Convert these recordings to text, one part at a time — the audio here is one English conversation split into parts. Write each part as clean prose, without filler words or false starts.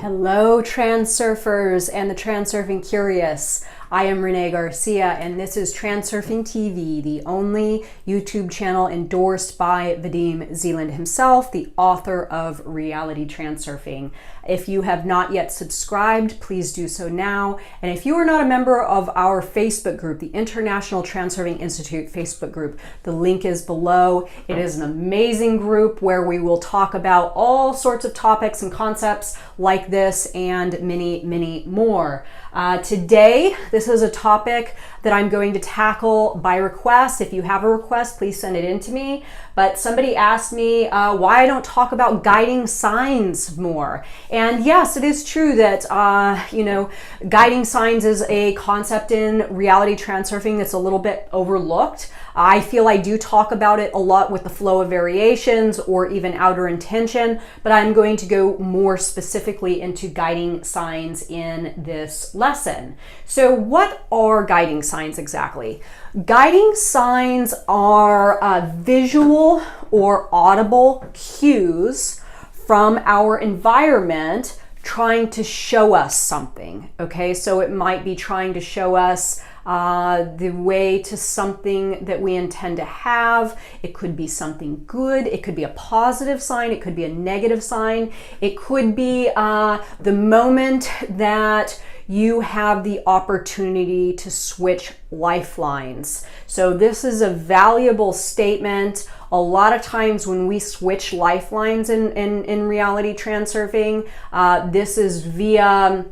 Hello, Transurfers and the Transurfing Curious. I am Renee Garcia, and this is TransurfingTV, the only YouTube channel endorsed by Vadim Zeland himself, the author of Reality Transurfing. If you have not yet subscribed, please do so now. And if you are not a member of our Facebook group, the International Transurfing Institute Facebook group, the link is below. It is an amazing group where we will talk about all sorts of topics and concepts like this and many, many more. Today, this is a topic that I'm going to tackle by request. If you have a request, please send it in to me. But somebody asked me why I don't talk about guiding signs more. And yes, it is true that, guiding signs is a concept in reality transurfing that's a little bit overlooked. I feel I do talk about it a lot with the flow of variations or even outer intention, but I'm going to go more specifically into guiding signs in this lesson. So what are guiding signs exactly? Guiding signs are visual or audible cues from our environment trying to show us something. Okay, so it might be trying to show us the way to something that we intend to have. It could be something good. It could be a positive sign. It could be a negative sign. It could be the moment that you have the opportunity to switch lifelines. So this is a valuable statement. A lot of times when we switch lifelines in reality transurfing, this is via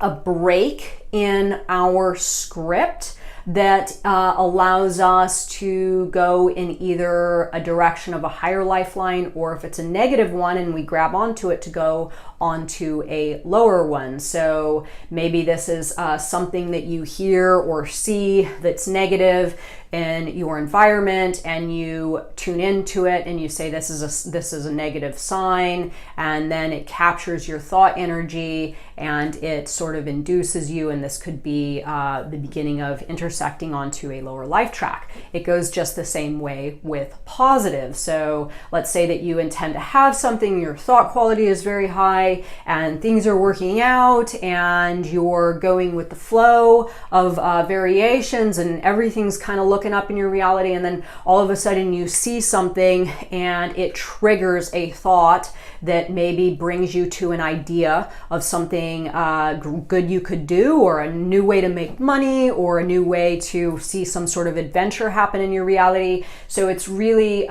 a break in our script that allows us to go in either a direction of a higher lifeline, or if it's a negative one and we grab onto it, to go onto a lower one. So maybe this is something that you hear or see that's negative in your environment, and you tune into it and you say this is a negative sign, and then it captures your thought energy and it sort of induces you, and this could be the beginning of intersecting onto a lower life track. It goes just the same way with positive. So let's say that you intend to have something, your thought quality is very high and things are working out and you're going with the flow of variations and everything's kind of looking up in your reality, and then all of a sudden you see something and it triggers a thought that maybe brings you to an idea of something good you could do, or a new way to make money, or a new way to see some sort of adventure happen in your reality. So it's really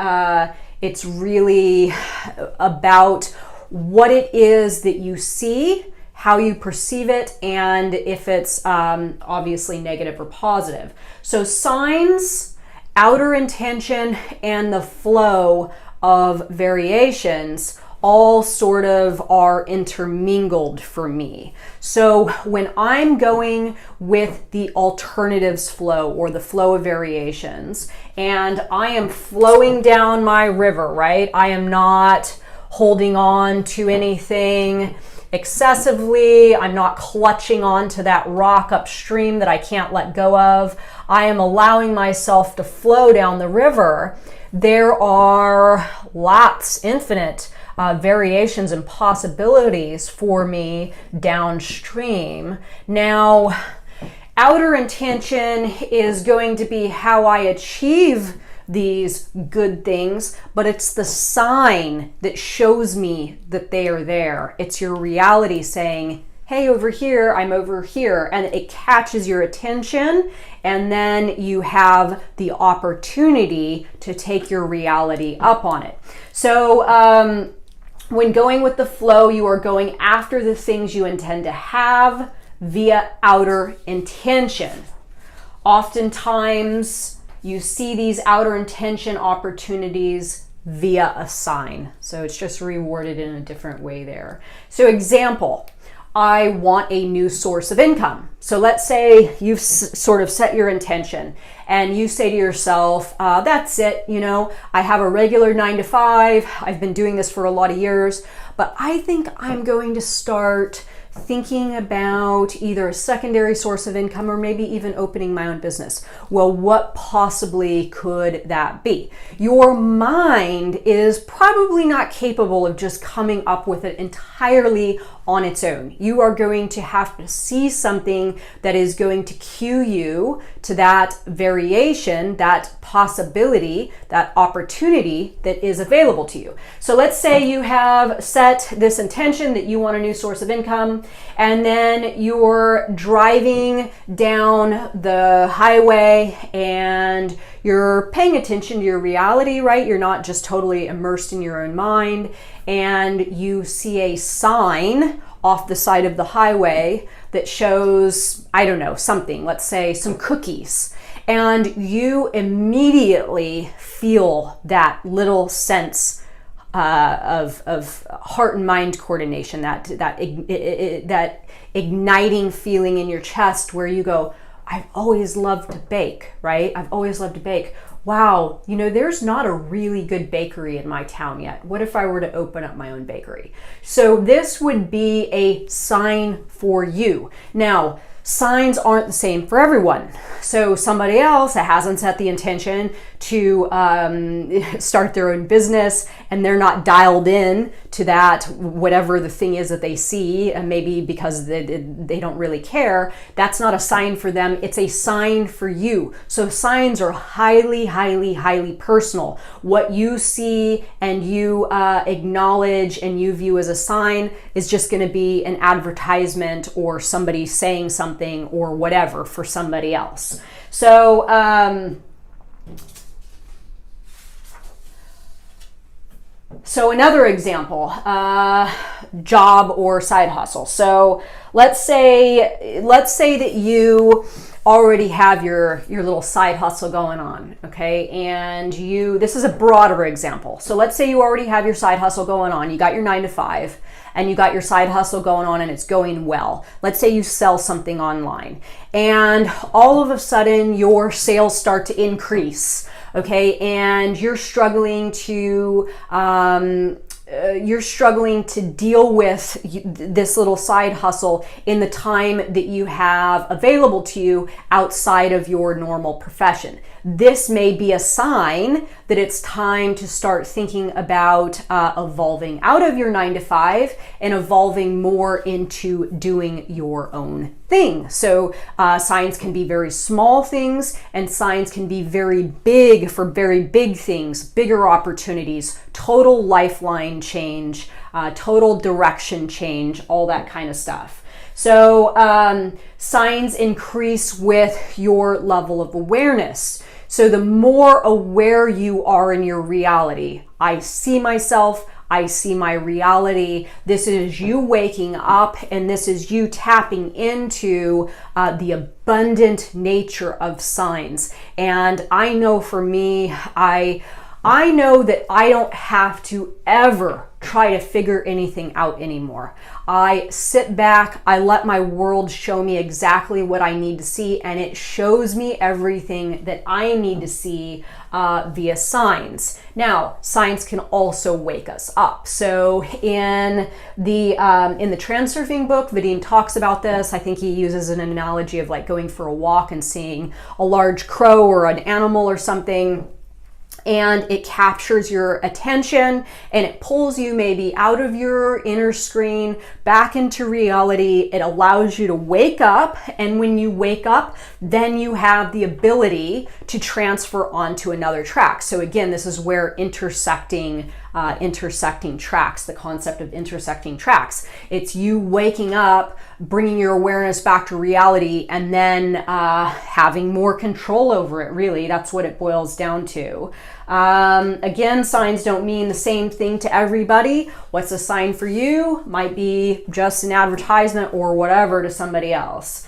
about what it is that you see, how you perceive it, and if it's obviously negative or positive. So signs, outer intention, and the flow of variations all sort of are intermingled for me. So when I'm going with the alternatives flow or the flow of variations, and I am flowing down my river, right? I am not holding on to anything excessively. I'm not clutching on to that rock upstream that I can't let go of. I am allowing myself to flow down the river. There are lots, infinite variations and possibilities for me downstream. Now, outer intention is going to be how I achieve these good things, but it's the sign that shows me that they are there. It's your reality saying, hey, over here, I'm over here, and it catches your attention, and then you have the opportunity to take your reality up on it. So when going with the flow, you are going after the things you intend to have via outer intention. Oftentimes, you see these outer intention opportunities via a sign. So it's just rewarded in a different way there. So example, I want a new source of income. So let's say you've sort of set your intention and you say to yourself, that's it, I have a regular 9 to 5. I've been doing this for a lot of years, but I think I'm going to start thinking about either a secondary source of income or maybe even opening my own business. Well, what possibly could that be? Your mind is probably not capable of just coming up with an entirely on its own. You are going to have to see something that is going to cue you to that variation, that possibility, that opportunity that is available to you. So let's say you have set this intention that you want a new source of income, and then you're driving down the highway and you're paying attention to your reality, right? You're not just totally immersed in your own mind, and you see a sign off the side of the highway that shows, I don't know, something, let's say some cookies. And you immediately feel that little sense of heart and mind coordination, that igniting feeling in your chest where you go, I've always loved to bake, right? I've always loved to bake. Wow, you know, there's not a really good bakery in my town yet. What if I were to open up my own bakery? So this would be a sign for you. Now, signs aren't the same for everyone. So somebody else that hasn't set the intention to start their own business, and they're not dialed in to that, whatever the thing is that they see, and maybe because they don't really care, that's not a sign for them. It's a sign for you. So signs are highly, highly, highly personal. What you see and you acknowledge and you view as a sign is just going to be an advertisement or somebody saying something or whatever for somebody else. So another example, job or side hustle. So let's say that you already have your little side hustle going on, okay? And this is a broader example. So let's say you already have your side hustle going on. You got your 9 to 5 and you got your side hustle going on and it's going well. Let's say you sell something online and all of a sudden your sales start to increase. Okay, and you're struggling to deal with this little side hustle in the time that you have available to you outside of your normal profession. This may be a sign that it's time to start thinking about evolving out of your 9 to 5 and evolving more into doing your own thing. So signs can be very small things, and signs can be very big for very big things, bigger opportunities, total lifeline change, total direction change, all that kind of stuff. So signs increase with your level of awareness. So the more aware you are in your reality, I see myself, I see my reality. This is you waking up, and this is you tapping into the abundant nature of signs. And I know for me, I know that I don't have to ever try to figure anything out anymore. I sit back, I let my world show me exactly what I need to see, and it shows me everything that I need to see via signs. Now, signs can also wake us up. So in the Transurfing book, Vadim talks about this. I think he uses an analogy of like going for a walk and seeing a large crow or an animal or something, and it captures your attention and it pulls you maybe out of your inner screen back into reality. It allows you to wake up, and when you wake up, then you have the ability to transfer onto another track. So again, this is where intersecting tracks, the concept of intersecting tracks. It's you waking up, bringing your awareness back to reality, and then having more control over it, really. That's what it boils down to. Again, signs don't mean the same thing to everybody. What's a sign for you might be just an advertisement or whatever to somebody else.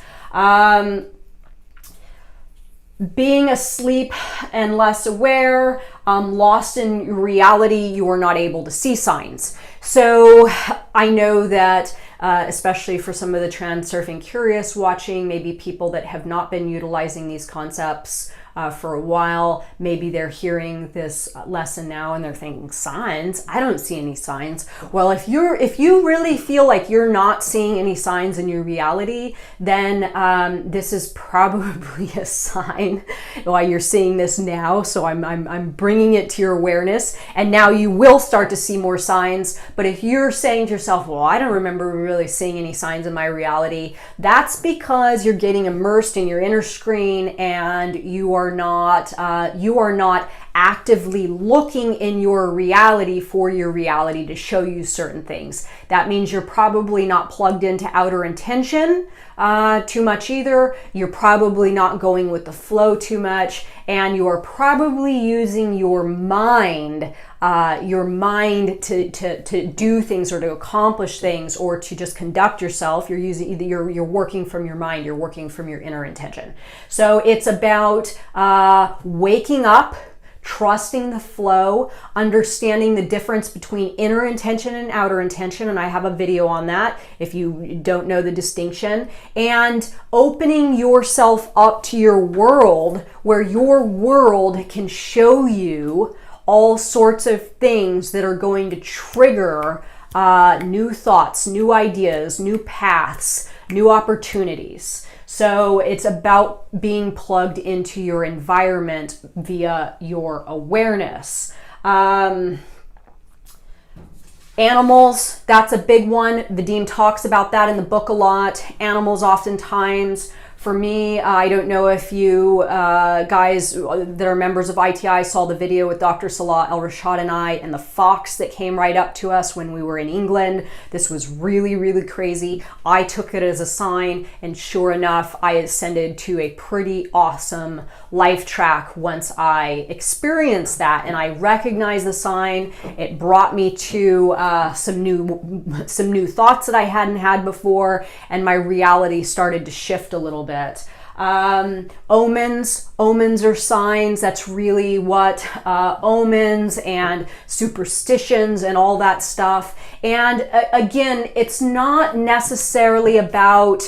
Being asleep and less aware, lost in reality, you are not able to see signs. So I know that especially for some of the transurfing curious watching, maybe people that have not been utilizing these concepts for a while. Maybe they're hearing this lesson now and they're thinking, signs? I don't see any signs. Well, if you really feel like you're not seeing any signs in your reality, then this is probably a sign why you're seeing this now. So I'm bringing it to your awareness, and now you will start to see more signs. But if you're saying to yourself, well, I don't remember really seeing any signs in my reality, that's because you're getting immersed in your inner screen, and you are not actively looking in your reality for your reality to show you certain things. That means you're probably not plugged into outer intention too much either. You're probably not going with the flow too much, and you are probably using your mind to do things or to accomplish things or to just conduct yourself. You're working from your mind, you're working from your inner intention. So it's about waking up, trusting the flow, understanding the difference between inner intention and outer intention, and I have a video on that if you don't know the distinction, and opening yourself up to your world, where your world can show you all sorts of things that are going to trigger new thoughts, new ideas, new paths, new opportunities. So it's about being plugged into your environment via your awareness. Animals, that's a big one. Vadim talks about that in the book a lot. Animals oftentimes, for me, I don't know if you guys that are members of ITI saw the video with Dr. Salah El-Rashad and I, and the fox that came right up to us when we were in England. This was really, really crazy. I took it as a sign, and sure enough, I ascended to a pretty awesome life track once I experienced that, and I recognized the sign. It brought me to some new thoughts that I hadn't had before, and my reality started to shift a little bit. Omens are signs. That's really what omens and superstitions and all that stuff. And again, it's not necessarily about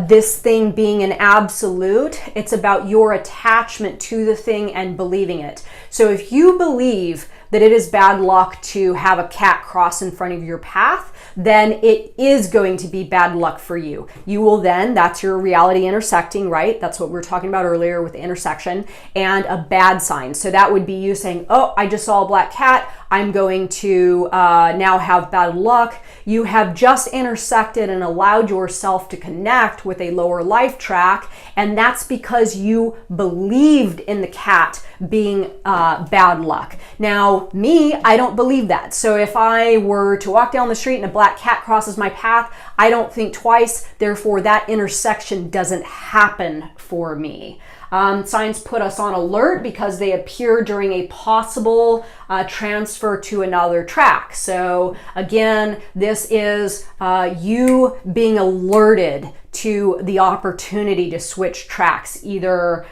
this thing being an absolute. It's about your attachment to the thing and believing it. So if you believe that it is bad luck to have a cat cross in front of your path, then it is going to be bad luck for you. You will then, that's your reality intersecting, right? That's what we were talking about earlier with the intersection, and a bad sign. So that would be you saying, oh, I just saw a black cat, I'm going to now have bad luck. You have just intersected and allowed yourself to connect with a lower life track, and that's because you believed in the cat being bad luck. Now, me, I don't believe that. So if I were to walk down the street and a black cat crosses my path, I don't think twice. Therefore, that intersection doesn't happen for me. Signs put us on alert because they appear during a possible transfer to another track. So again, this is you being alerted to the opportunity to switch tracks, either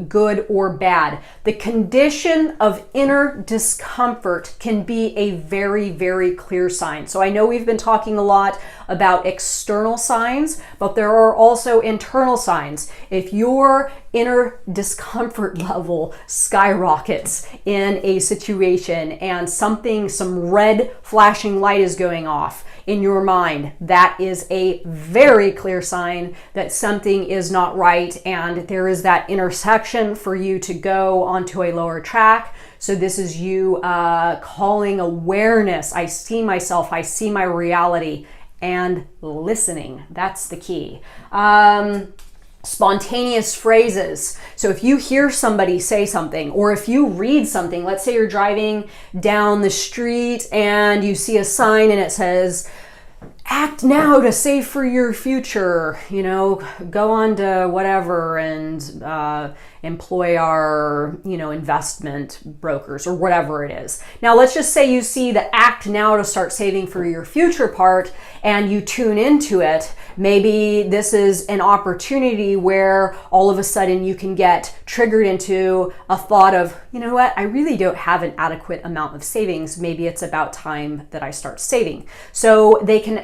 good or bad. The condition of inner discomfort can be a very, very clear sign. So I know we've been talking a lot about external signs, but there are also internal signs. If your inner discomfort level skyrockets in a situation and some red flashing light is going off in your mind, that is a very clear sign that something is not right, and there is that intersection for you to go onto a lower track. So this is you calling awareness. I see myself, I see my reality, and listening. That's the key. Spontaneous phrases. So if you hear somebody say something, or if you read something, let's say you're driving down the street and you see a sign and it says, act now to save for your future, go on to whatever and employ our, investment brokers or whatever it is. Now, let's just say you see the act now to start saving for your future part and you tune into it. Maybe this is an opportunity where all of a sudden you can get triggered into a thought of, you know what, I really don't have an adequate amount of savings. Maybe it's about time that I start saving. So they can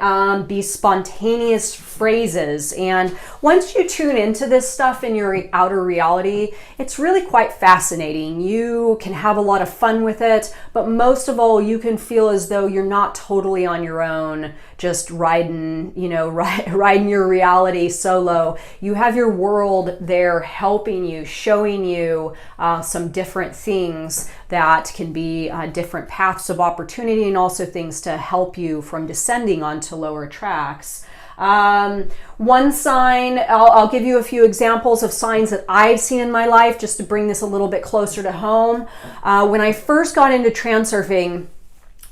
be spontaneous phrases. And once you tune into this stuff in your outer reality, it's really quite fascinating. You can have a lot of fun with it, but most of all, you can feel as though you're not totally on your own, just riding, riding your reality solo. You have your world there helping you, showing you some different things that can be different paths of opportunity, and also things to help you from descending onto lower tracks. One sign, I'll give you a few examples of signs that I've seen in my life just to bring this a little bit closer to home. When I first got into transurfing,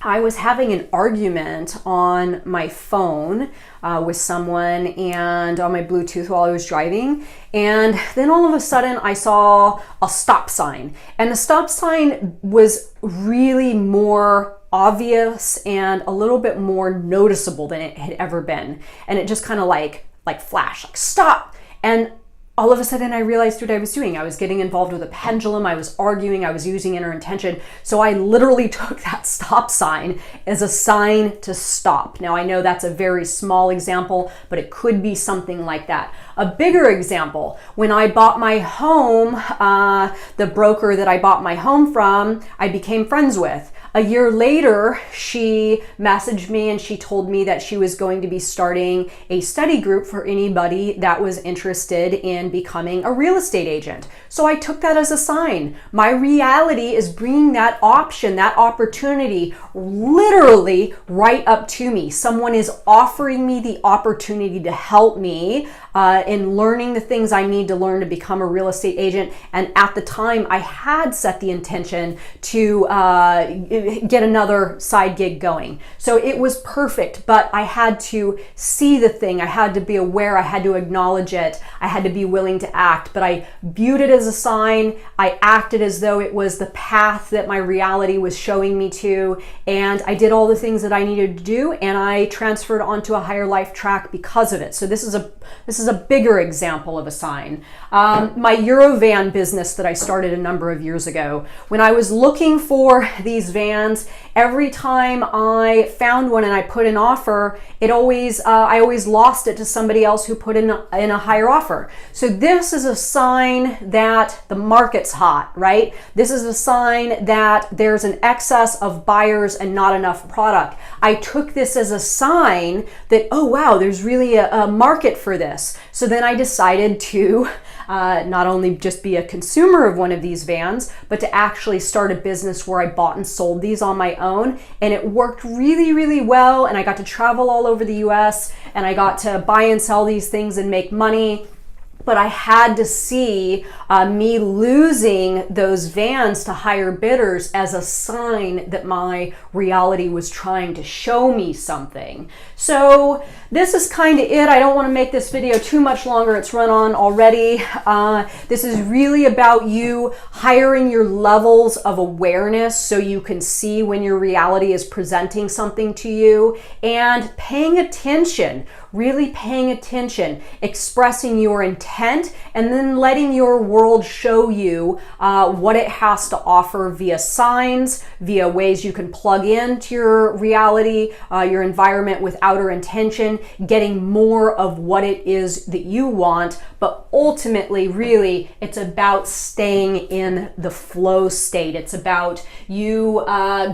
I was having an argument on my phone with someone and on my Bluetooth while I was driving. And then all of a sudden I saw a stop sign. And the stop sign was really more obvious and a little bit more noticeable than it had ever been. And it just kind of like flashed, like stop. And all of a sudden I realized what I was doing. I was getting involved with a pendulum. I was arguing. I was using inner intention. So I literally took that stop sign as a sign to stop. Now I know that's a very small example, but it could be something like that. A bigger example, when I bought my home, the broker that I bought my home from, I became friends with. A year later, she messaged me and she told me that she was going to be starting a study group for anybody that was interested in becoming a real estate agent. So I took that as a sign. My reality is bringing that option, that opportunity, literally right up to me. Someone is offering me the opportunity to help me in learning the things I need to learn to become a real estate agent. And at the time, I had set the intention to get another side gig going. So it was perfect, but I had to see the thing. I had to be aware. I had to acknowledge it. I had to be willing to act, but I viewed it as a sign. I acted as though it was the path that my reality was showing me to, and I did all the things that I needed to do, and I transferred onto a higher life track because of it. So this is a bigger example of a sign. My Eurovan business that I started a number of years ago, when I was looking for these vans, every time I found one and I put an offer, I always lost it to somebody else who put in a higher offer. So this is a sign that the market's hot, right? This is a sign that there's an excess of buyers and not enough product. I took this as a sign that, oh wow, there's really a market for this. So then I decided to not only just be a consumer of one of these vans, but to actually start a business where I bought and sold these on my own. And it worked really, really well. And I got to travel all over the US, and I got to buy and sell these things and make money. But I had to see me losing those vans to higher bidders as a sign that my reality was trying to show me something. So this is kind of it. I don't want to make this video too much longer. It's run on already. This is really about you hiring your levels of awareness so you can see when your reality is presenting something to you, and paying attention, really paying attention, expressing your intent, and then letting your world show you what it has to offer via signs, via ways you can plug into your reality, your environment with outer intention, getting more of what it is that you want. But ultimately, really, it's about staying in the flow state. It's about you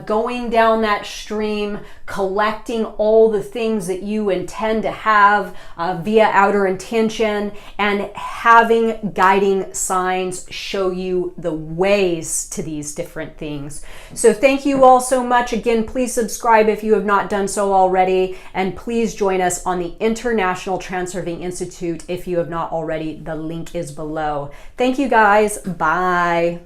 going down that stream, collecting all the things that you intend to have via outer intention, and having guiding signs show you the ways to these different things. So thank you all so much. Again, please subscribe if you have not done so already, and please join us on the International Transurfing Institute if you have not already. The link is below. Thank you guys. Bye.